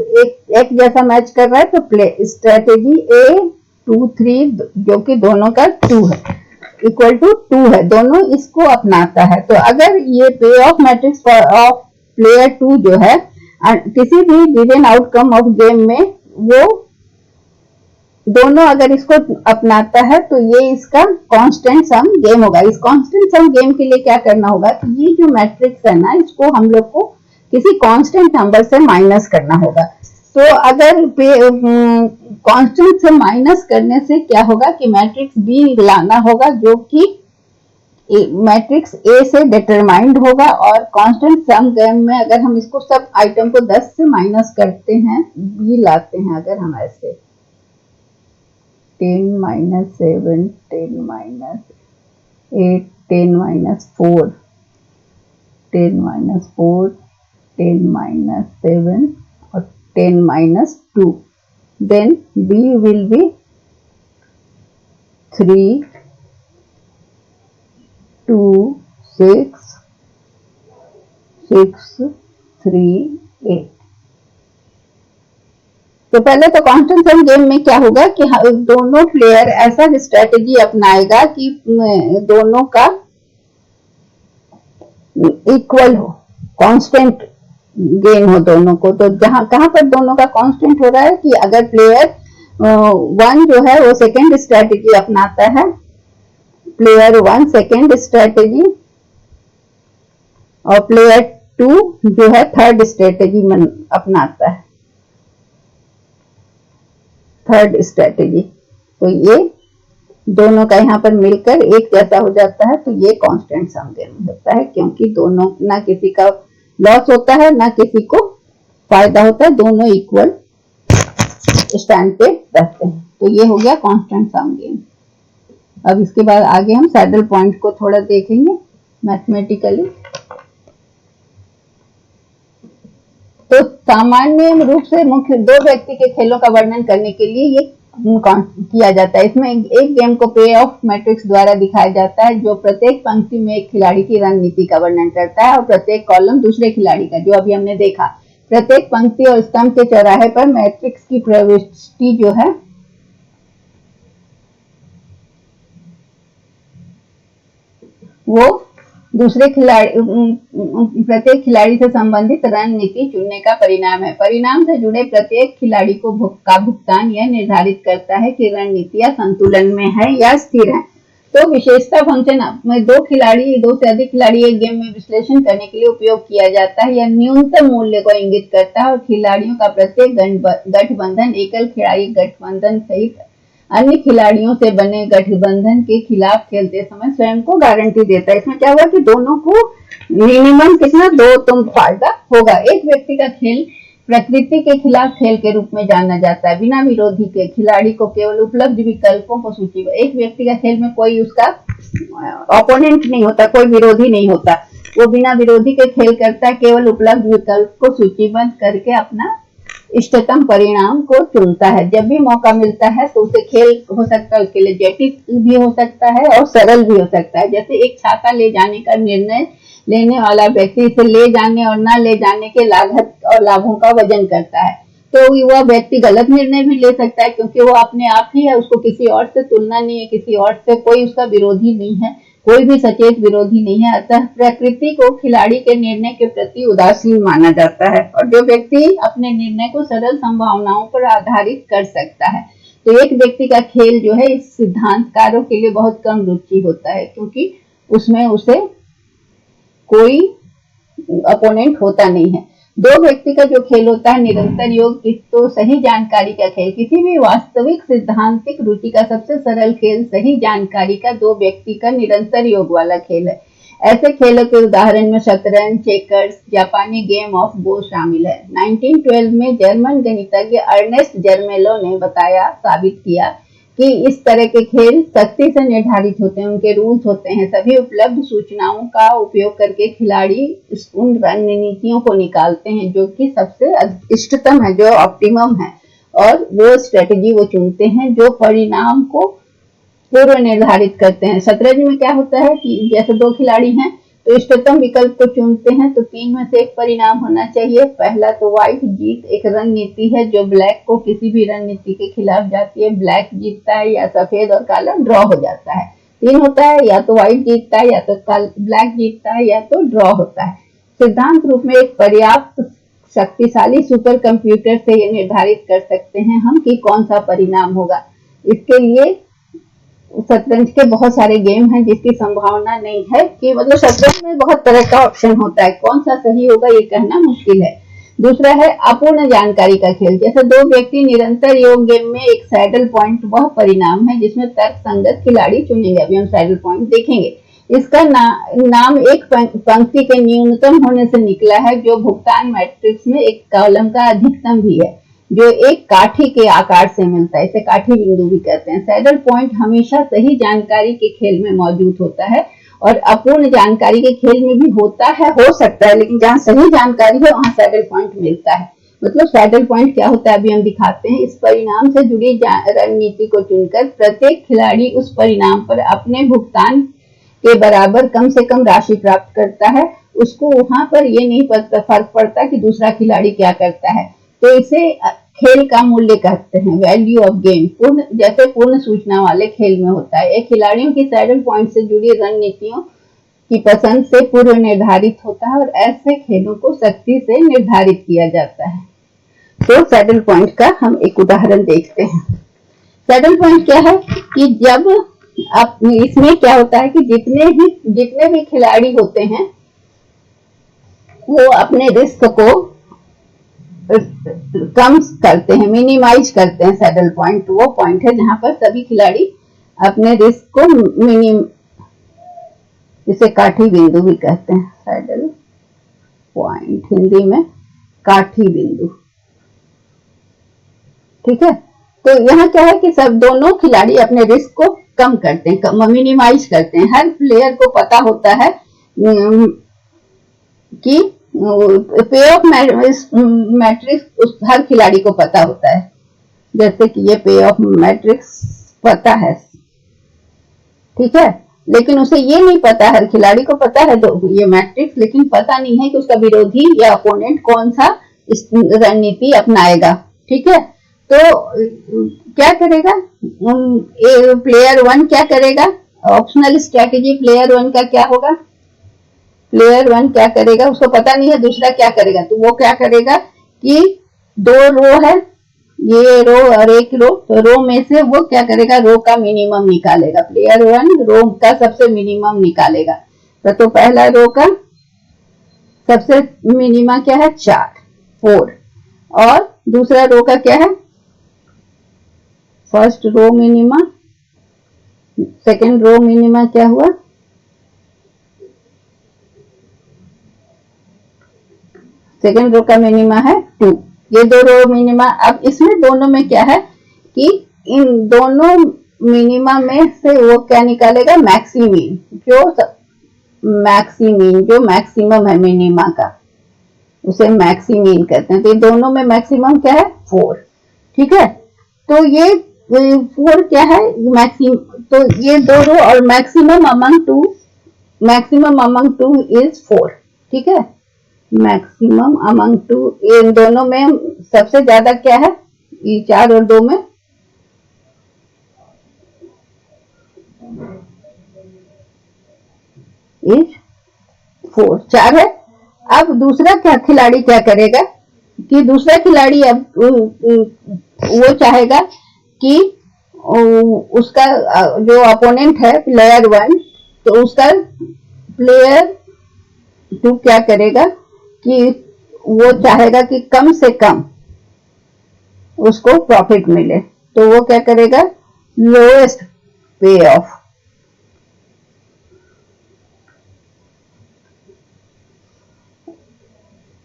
एक जैसा मैच कर रहा है, तो स्ट्रैटेजी A2 3 जो कि दोनों का 2 है, इक्वल टू 2 है, दोनों इसको अपनाता है। तो अगर ये पे ऑफ मैट्रिक्स ऑफ प्लेयर 2 जो है किसी भी गिवन आउटकम ऑफ गेम में वो दोनों अगर इसको अपनाता है तो ये इसका कांस्टेंट सम गेम होगा। इस कांस्टेंट सम गेम के लिए क्या करना होगा, तो ये जो मैट्रिक्स है ना, इसको हम लोग को किसी कांस्टेंट नंबर से माइनस करना होगा। तो अगर कांस्टेंट से माइनस करने से क्या होगा कि मैट्रिक्स बी लाना होगा जो कि मैट्रिक्स ए से डिटरमाइंड होगा, और कांस्टेंट सम गेम में अगर हम इसको सब आइटम को 10 से माइनस करते हैं, बी लाते हैं अगर हम ऐसे 10 minus 7 10 minus 8 10 minus 4 10 minus 4 10 minus 7 और 10 minus 2, then b will be 3 2 6 6 3 8। तो पहले तो कांस्टेंट सम गेम में क्या होगा कि दोनों प्लेयर ऐसा स्ट्रेटेजी अपनाएगा कि दोनों का इक्वल हो, कांस्टेंट गेन हो दोनों को। तो जहां कहां पर दोनों का कांस्टेंट हो रहा है कि अगर प्लेयर 1 जो है वो सेकेंड स्ट्रेटेजी अपनाता है, प्लेयर 1 सेकेंड स्ट्रेटेजी, और प्लेयर 2 जो है थर्ड स्ट्रेटेजी अपनाता है, थर्ड स्ट्रेटेजी। तो ये दोनों का यहाँ पर मिलकर एक जैसा हो जाता है, तो ये कांस्टेंट सम गेम होता है, क्योंकि दोनों ना किसी का लॉस होता है ना किसी को फायदा होता है, दोनों इक्वल स्टैंड पे रहते हैं। तो ये हो गया कांस्टेंट सम गेम। अब इसके बाद आगे हम सैडल पॉइंट को थोड़ा देखेंगे मैथमेटिकली। तो सामान्य रूप से मुख्य 2 व्यक्ति के खेलों का वर्णन करने के लिए ये किया जाता है। इसमें एक गेम को पे ऑफ मैट्रिक्स द्वारा दिखाया जाता है, जो प्रत्येक पंक्ति में एक खिलाड़ी की रणनीति का वर्णन करता है और प्रत्येक कॉलम दूसरे खिलाड़ी का, जो अभी हमने देखा। प्रत्येक पंक्ति और स्तंभ के चौराहे पर मैट्रिक्स की प्रविष्टि जो है वो दूसरे खिलाड़ी प्रत्येक खिलाड़ी से संबंधित रणनीति चुनने का परिणाम है। परिणाम से जुड़े प्रत्येक खिलाड़ी को भुगतान यह निर्धारित करता है कि रणनीतियां संतुलन में है या स्थिर है। तो विशेषता फंक्शन में 2 से अधिक खिलाड़ी एक गेम में विश्लेषण करने के लिए उपयोग किया जाता है। यह न्यूनतम मूल्य को इंगित करता है और खिलाड़ियों का प्रत्येक गठबंधन एकल खिलाड़ी गठबंधन सहित अन्य खिलाड़ियों से बने गठबंधन के खिलाफ खेलते समय स्वयं को गारंटी देता है। इसमें क्या हुआ कि दोनों को मिनिमम कितना 2 तुम फायदा होगा। एक व्यक्ति का खेल प्रकृति के खिलाफ खेल के रूप में जाना जाता है। बिना विरोधी के खिलाड़ी को केवल उपलब्ध विकल्पों को सूचीबद्ध, एक व्यक्ति का खेल में कोई उसका ओपोनेंट नहीं होता, कोई विरोधी नहीं होता, वो बिना विरोधी के खेल करता है, केवल उपलब्ध विकल्प को सूचीबद्ध करके अपना इष्टतम परिणाम को चुनता है। जब भी मौका मिलता है तो उसे खेल हो सकता है, उसके लिए जटिल भी हो सकता है और सरल भी हो सकता है। जैसे एक छाता ले जाने का निर्णय लेने वाला व्यक्ति इसे ले जाने और न ले जाने के लागत और लाभों का वजन करता है, तो वह व्यक्ति गलत निर्णय भी ले सकता है, क्योंकि वो अपने आप ही है, उसको किसी और से तुलना नहीं है, किसी और से कोई उसका विरोधी नहीं है, कोई भी सचेत विरोधी नहीं है। अतः प्रकृति को खिलाड़ी के निर्णय के प्रति उदासीन माना जाता है, और जो व्यक्ति अपने निर्णय को सरल संभावनाओं पर आधारित कर सकता है। तो एक व्यक्ति का खेल जो है इस सिद्धांतकारों के लिए बहुत कम रुचि होता है, क्योंकि उसमें उसे कोई अपोनेंट होता नहीं है। दो व्यक्ति का जो खेल होता है निरंतर योग तो सही जानकारी का खेल, किसी भी वास्तविक सिद्धांतिक रुचि का सबसे सरल खेल सही जानकारी का दो व्यक्ति का निरंतर योग वाला खेल है। ऐसे खेलों के उदाहरण में शतरंज, चेकर्स, जापानी गेम ऑफ गो शामिल है। 1912 में जर्मन गणितज्ञ अर्नेस्ट जर्मेलो ने साबित किया कि इस तरह के खेल सख्ती से निर्धारित होते हैं, उनके रूल्स होते हैं। सभी उपलब्ध सूचनाओं का उपयोग करके खिलाड़ी उन रणनीतियों को निकालते हैं जो कि सबसे इष्टतम है, जो ऑप्टिमम है, और वो स्ट्रेटेजी वो चुनते हैं जो परिणाम को पूर्व निर्धारित करते हैं। शतरंज में क्या होता है कि जैसे दो खिलाड़ी हैं तो इष्टतम विकल्प को चुनते हैं, तो 3 में से एक परिणाम होना चाहिए। पहला तो व्हाइट जीत एक रणनीति है जो ब्लैक को किसी भी रणनीति के खिलाफ जाती है, ब्लैक जीतता है या सफेद और काला ड्रॉ हो जाता है। 3 होता है या तो व्हाइट जीतता है या तो ब्लैक जीतता है या तो ड्रॉ होता है। सिद्धांत रूप में एक पर्याप्त शक्तिशाली सुपर कंप्यूटर से ये निर्धारित कर सकते हैं हम कि कौन सा परिणाम होगा। इसके लिए शतरंज के बहुत सारे गेम हैं जिसकी संभावना नहीं है कि मतलब शतरंज में बहुत तरह का ऑप्शन होता है, कौन सा सही होगा ये कहना मुश्किल है। दूसरा है अपूर्ण जानकारी का खेल। जैसे दो व्यक्ति निरंतर योग गेम में एक सैडल पॉइंट वह परिणाम है जिसमें तर्क संगत खिलाड़ी चुनेंगे। अभी हम सैडल पॉइंट देखेंगे। इसका नाम एक पंक्ति के न्यूनतम होने से निकला है जो भुगतान मैट्रिक्स में एक कॉलम का अधिकतम भी है, जो एक काठी के आकार से मिलता है। इसे काठी बिंदु भी कहते हैं। सैडल पॉइंट हमेशा सही जानकारी के खेल में मौजूद होता है और अपूर्ण जानकारी के खेल में भी होता है, हो सकता है, लेकिन जहां सही जानकारी है वहां सैडल पॉइंट मिलता है। मतलब सैडल पॉइंट क्या होता है अभी हम दिखाते हैं। इस परिणाम से जुड़ी रणनीति को चुनकर प्रत्येक खिलाड़ी उस परिणाम पर अपने भुगतान के बराबर कम से कम राशि प्राप्त करता है। उसको वहां पर ये नहीं फर्क पड़ता कि दूसरा खिलाड़ी क्या करता है। तो इसे खेल का मूल्य कहते हैं, वैल्यू ऑफ गेम। जैसे पूर्ण सूचना वाले खेल में होता है। एक खिलाड़ियों की सैडल पॉइंट से जुड़ी रणनीतियों की पसंद से पूर्व निर्धारित होता है और ऐसे खेलों को सख्ती से निर्धारित किया जाता है। तो सैडल पॉइंट का हम एक उदाहरण देखते हैं। सैडल पॉइंट क्या है कि जब आप इसमें क्या होता है कि जितने भी खिलाड़ी होते हैं वो अपने रिस्क को कम करते हैं, मिनिमाइज करते हैं। सैडल पॉइंट वो पॉइंट है जहां पर सभी खिलाड़ी अपने रिस्क को जिसे काठी बिंदु भी कहते हैं। सैडल पॉइंट हिंदी में काठी बिंदु, ठीक है। तो यहाँ क्या है कि सब दोनों खिलाड़ी अपने रिस्क को कम करते हैं, मिनिमाइज करते हैं। हर प्लेयर को पता होता है कि पे ऑफ मैट्रिक्स हर खिलाड़ी को पता होता है। जैसे कि ये पे ऑफ मैट्रिक्स पता है, ठीक है, लेकिन उसे ये नहीं पता, हर खिलाड़ी को पता है तो ये मैट्रिक्स, लेकिन पता नहीं है कि उसका विरोधी या अपोनेंट कौन सा रणनीति अपनाएगा, ठीक है। तो क्या करेगा प्लेयर 1, क्या करेगा ऑप्शनल स्ट्रेटेजी प्लेयर 1 का क्या होगा। प्लेयर 1 क्या करेगा, उसको पता नहीं है दूसरा क्या करेगा, तो वो क्या करेगा कि 2 रो है, ये रो और एक रो, तो रो में से वो क्या करेगा, रो का मिनिमम निकालेगा। प्लेयर 1 रो का सबसे मिनिमम निकालेगा। तो पहला रो का सबसे मिनिमम क्या है 4 और दूसरा रो का क्या है, first row minima, second row minima क्या हुआ, सेकेंड रो का मिनिमा है 2। ये 2 रो मिनिमा। अब इसमें दोनों में क्या है कि इन दोनों मिनिमा में से वो क्या निकालेगा, मैक्सिमीन, जो मैक्सिमम है मिनिमा का, उसे मैक्सिमीन कहते हैं। तो ये दोनों में मैक्सिमम क्या है 4, ठीक है। तो ये 4 क्या है मैक्सिमम, तो ये 2 रो और मैक्सिमम अमंग टू इज 4, ठीक है। मैक्सिमम अमंग 2, इन दोनों में सबसे ज्यादा क्या है, ये 4 और 2 में इज 4 है। अब दूसरा क्या खिलाड़ी क्या करेगा कि दूसरा खिलाड़ी अब वो चाहेगा कि उसका जो अपोनेंट है प्लेयर 1, तो उसका प्लेयर टू क्या करेगा कि वो चाहेगा कि कम से कम उसको प्रॉफिट मिले, तो वो क्या करेगा, लोएस्ट पे ऑफ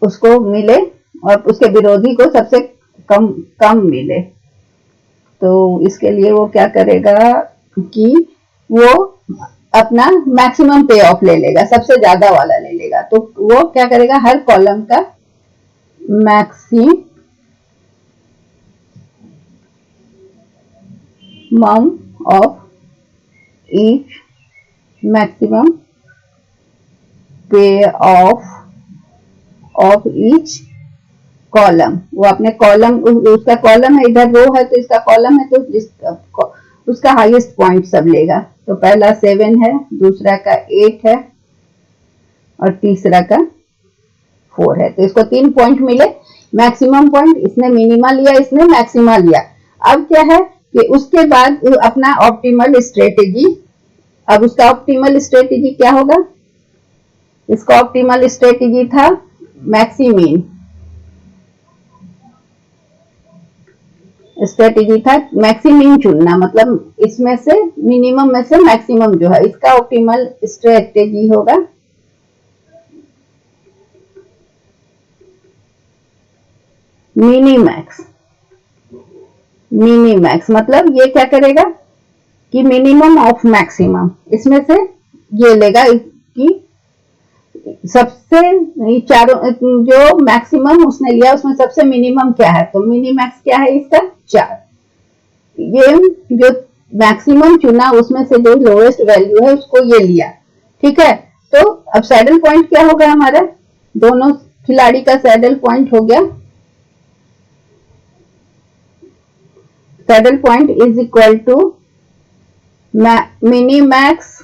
उसको मिले और उसके विरोधी को सबसे कम कम मिले। तो इसके लिए वो क्या करेगा कि वो अपना मैक्सिमम पे ऑफ ले लेगा, सबसे ज्यादा वाला ले लेगा। तो वो क्या करेगा, हर कॉलम का मैक्सिमम ऑफ ईच मैक्सिमम पे ऑफ ईच कॉलम, वो अपने कॉलम, उसका कॉलम है, इधर रो है तो इसका कॉलम है, तो उसका हाईएस्ट पॉइंट सब लेगा। तो पहला 7 है, दूसरा का 8 है और तीसरा का 4 है। तो इसको 3 पॉइंट मिले, मैक्सिमम पॉइंट, इसने मिनिमा लिया, इसने मैक्सिमा लिया। अब क्या है कि उसके बाद अपना ऑप्टिमल स्ट्रेटेजी, अब उसका ऑप्टिमल स्ट्रेटेजी क्या होगा, इसका ऑप्टिमल स्ट्रेटेजी था मैक्सिमीन, स्ट्रेटेजी था मैक्सिमीन चुनना, मतलब इसमें से मिनिमम में से मैक्सिमम जो है, इसका ऑप्टिमल स्ट्रेटेजी होगा मिनीमैक्स। मिनीमैक्स मतलब ये क्या करेगा कि मिनिमम ऑफ मैक्सिमम, इसमें से ये लेगा कि सबसे चारों जो मैक्सिमम उसने लिया उसमें सबसे मिनिमम क्या है, तो मिनीमैक्स क्या है इसका 4। ये जो मैक्सिमम चुना उसमें से जो लोएस्ट वैल्यू है उसको ये लिया, ठीक है। तो अब सैडल पॉइंट क्या होगा हमारा, दोनों खिलाड़ी का सैडल पॉइंट हो गया, saddle point is equal to minimax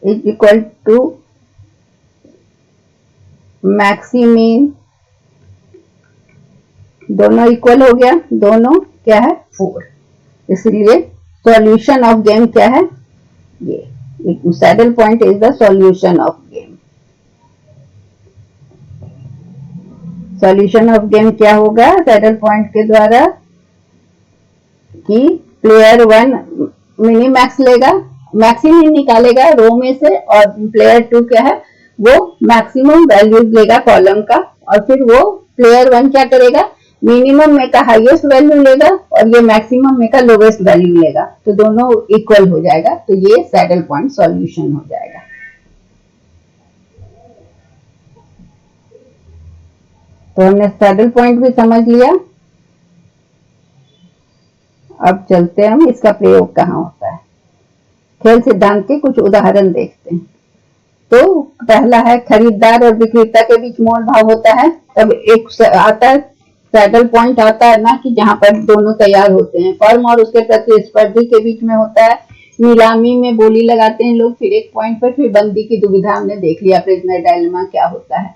is equal to maximin, दोनों इक्वल हो गया, दोनों क्या है 4, इसलिए सॉल्यूशन ऑफ गेम क्या है, ये saddle point is the solution of game. Solution of game क्या होगा सैडल पॉइंट के द्वारा कि प्लेयर 1 मिनीमैक्स लेगा, मैक्सिमम निकालेगा रो में से, और प्लेयर 2 क्या है वो मैक्सिमम वैल्यूज लेगा कॉलम का, और फिर वो प्लेयर 1 क्या करेगा, मिनिमम में का हाईएस्ट वैल्यू लेगा और ये मैक्सिमम में का लोवेस्ट वैल्यू लेगा, तो दोनों इक्वल हो जाएगा, तो ये सैडल पॉइंट सॉल्यूशन हो जाएगा। तो हमने सैडल पॉइंट भी समझ लिया। अब चलते हैं हम इसका प्रयोग कहाँ होता है, खेल सिद्धांत के कुछ उदाहरण देखते हैं। तो पहला है खरीदार और विक्रेता के बीच मोल भाव होता है, तब एक आता है सैडल पॉइंट आता है ना, कि जहां पर दोनों तैयार होते हैं, फर्म और उसके प्रतिस्पर्धी के बीच में होता है, नीलामी में बोली लगाते हैं लोग, फिर एक पॉइंट पर फिर बंदी की दुविधा हमने देख लिया, प्रिजनर डायलेमा क्या होता है।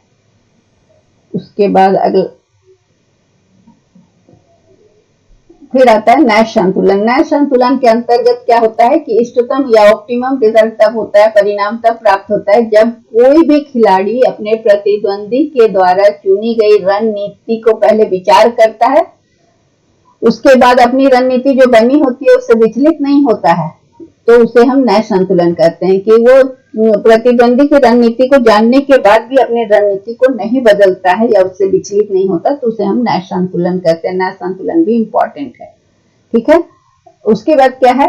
उसके बाद अगला फिर आता है नैश संतुलन। नैश संतुलन के अंतर्गत क्या होता है कि इष्टतम या ऑप्टिमम रिजल्ट तब होता है, परिणाम तब प्राप्त होता है जब कोई भी खिलाड़ी अपने प्रतिद्वंदी के द्वारा चुनी गई रणनीति को पहले विचार करता है, उसके बाद अपनी रणनीति जो बनी होती है उससे विचलित नहीं होता है, तो उसे हम नैश संतुलन कहते हैं। कि वो प्रतिद्वंदी की रणनीति को जानने के बाद भी अपनी रणनीति को नहीं बदलता है या उससे विचलित नहीं होता, तो उसे हम नैश संतुलन कहते हैं। नैश संतुलन भी इंपॉर्टेंट है, ठीक है। उसके बाद क्या है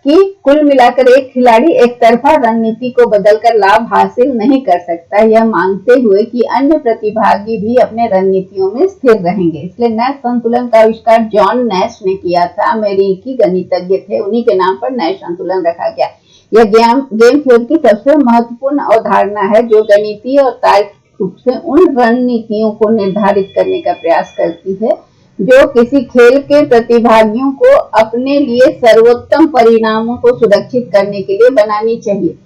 कि कुल मिलाकर एक खिलाड़ी एक तरफा रणनीति को बदलकर लाभ हासिल नहीं कर सकता, यह मानते हुए कि अन्य प्रतिभागी भी अपने रणनीतियों में स्थिर रहेंगे। इसलिए नैश संतुलन का आविष्कार जॉन नैश ने किया था, अमेरिकी गणितज्ञ थे, उन्हीं के नाम पर नैश संतुलन रखा गया। यह गेम थ्योरी की सबसे महत्वपूर्ण अवधारणा है जो गणितीय और तार्किक रूप से उन रणनीतियों को निर्धारित करने का प्रयास करती है जो किसी खेल के प्रतिभागियों को अपने लिए सर्वोत्तम परिणामों को सुरक्षित करने के लिए बनानी चाहिए।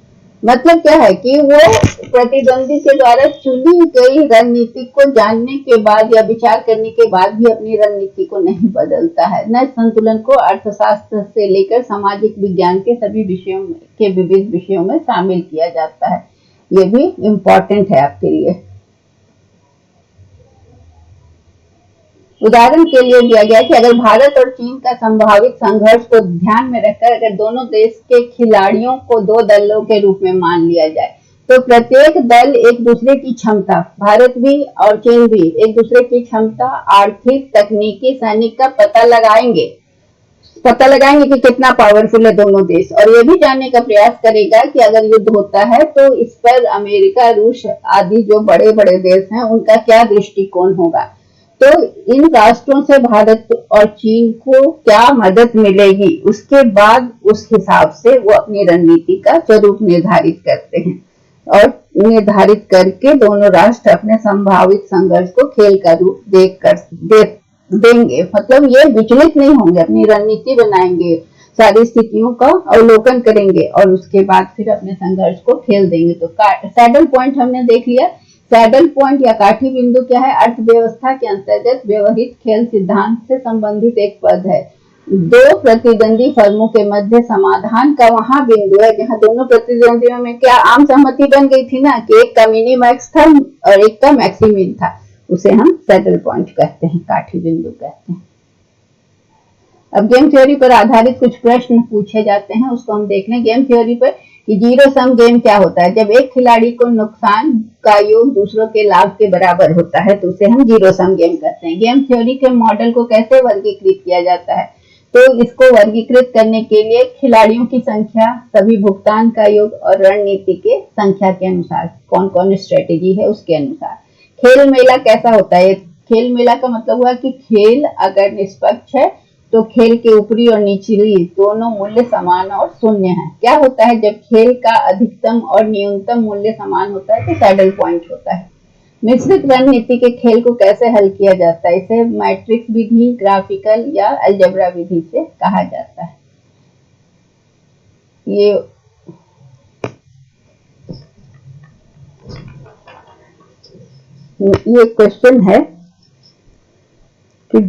मतलब क्या है कि वो प्रतिद्वंदी के द्वारा चुनी गई रणनीति को जानने के बाद या विचार करने के बाद भी अपनी रणनीति को नहीं बदलता है। नए संतुलन को अर्थशास्त्र से लेकर सामाजिक विज्ञान के सभी विषयों के विविध विषयों में शामिल किया जाता है। ये भी इम्पोर्टेंट है आपके लिए। उदाहरण के लिए दिया गया कि अगर भारत और चीन का संभावित संघर्ष को ध्यान में रखकर अगर दोनों देश के खिलाड़ियों को दो दलों के रूप में मान लिया जाए, तो प्रत्येक दल एक दूसरे की क्षमता, भारत भी और चीन भी एक दूसरे की क्षमता, आर्थिक, तकनीकी, सैनिक का पता लगाएंगे कि कितना पावरफुल है दोनों देश, और ये भी जानने का प्रयास करेगा कि अगर युद्ध होता है तो इस पर अमेरिका, रूस आदि जो बड़े बड़े देश हैं उनका क्या दृष्टिकोण होगा। तो इन राष्ट्रों से भारत और चीन को क्या मदद मिलेगी, उसके बाद उस हिसाब से वो अपनी रणनीति का स्वरूप निर्धारित करते हैं, और निर्धारित करके दोनों राष्ट्र अपने संभावित संघर्ष को खेल का रूप देंगे। मतलब ये विचलित नहीं होंगे, अपनी रणनीति बनाएंगे, सारी स्थितियों का अवलोकन करेंगे और उसके बाद फिर अपने संघर्ष को खेल देंगे। तो सैडल पॉइंट हमने देख लिया। सैडल पॉइंट या काठी बिंदु क्या है? अर्थव्यवस्था के अंतर्गत व्यवहित खेल सिद्धांत से संबंधित एक पद है। दो प्रतिद्वंदी फर्मों के मध्य समाधान का वहां बिंदु है जहां दोनों प्रतिद्वंदियों में क्या आम सहमति बन गई थी ना, कि एक का मिनीमैक्स था और एक का मैक्सिमिन था, उसे हम सैडल पॉइंट कहते हैं, काठी बिंदु कहते हैं। अब गेम थ्योरी पर आधारित कुछ प्रश्न पूछे जाते हैं, उसको हम देख लें। गेम थ्योरी पर कि जीरो सम गेम क्या होता है? जब एक खिलाड़ी को नुकसान का योग दूसरों के लाभ के बराबर होता है तो उसे हम जीरो सम गेम कहते हैं। गेम थ्योरी के मॉडल को कैसे वर्गीकृत किया जाता है? तो इसको वर्गीकृत करने के लिए खिलाड़ियों की संख्या, सभी भुगतान का योग और रणनीति के संख्या के अनुसार, कौन कौन स्ट्रेटेजी है उसके अनुसार। खेल मेला कैसा होता है? खेल मेला का मतलब हुआ कि खेल अगर निष्पक्ष है तो खेल के ऊपरी और निचली दोनों मूल्य समान और शून्य है। क्या होता है जब खेल का अधिकतम और न्यूनतम मूल्य समान होता है? तो सैडल पॉइंट होता है। मिश्रित रणनीति के खेल को कैसे हल किया जाता है? इसे मैट्रिक्स विधि, ग्राफिकल या अलजेब्रा विधि से कहा जाता है। ये क्वेश्चन है कि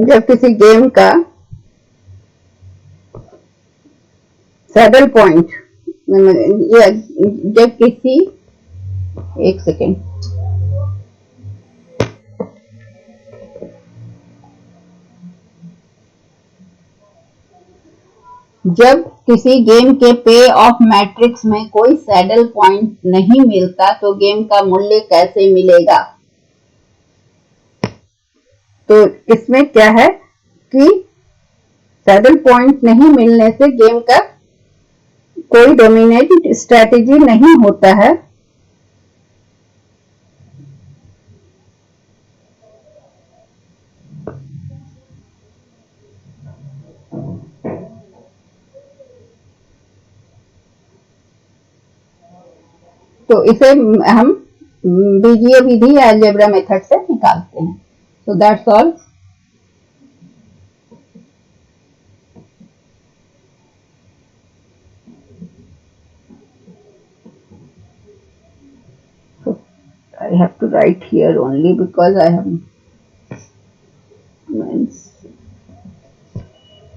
जब किसी गेम का सैडल पॉइंट, जब किसी, एक सेकेंड, जब किसी गेम के पे ऑफ मैट्रिक्स में कोई सैडल पॉइंट नहीं मिलता तो गेम का मूल्य कैसे मिलेगा? तो इसमें क्या है कि सैडल पॉइंट नहीं मिलने से गेम का कोई डोमिनेटेड स्ट्रेटेजी नहीं होता है, तो इसे हम बीजीय विधि या अलजेब्रा मेथड से निकालते हैं। So that's all. I have to write here only because I have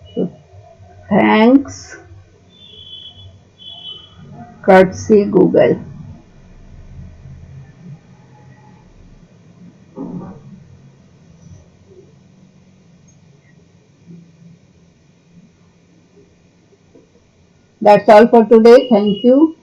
so thanks courtesy Google. That's all for today. Thank you.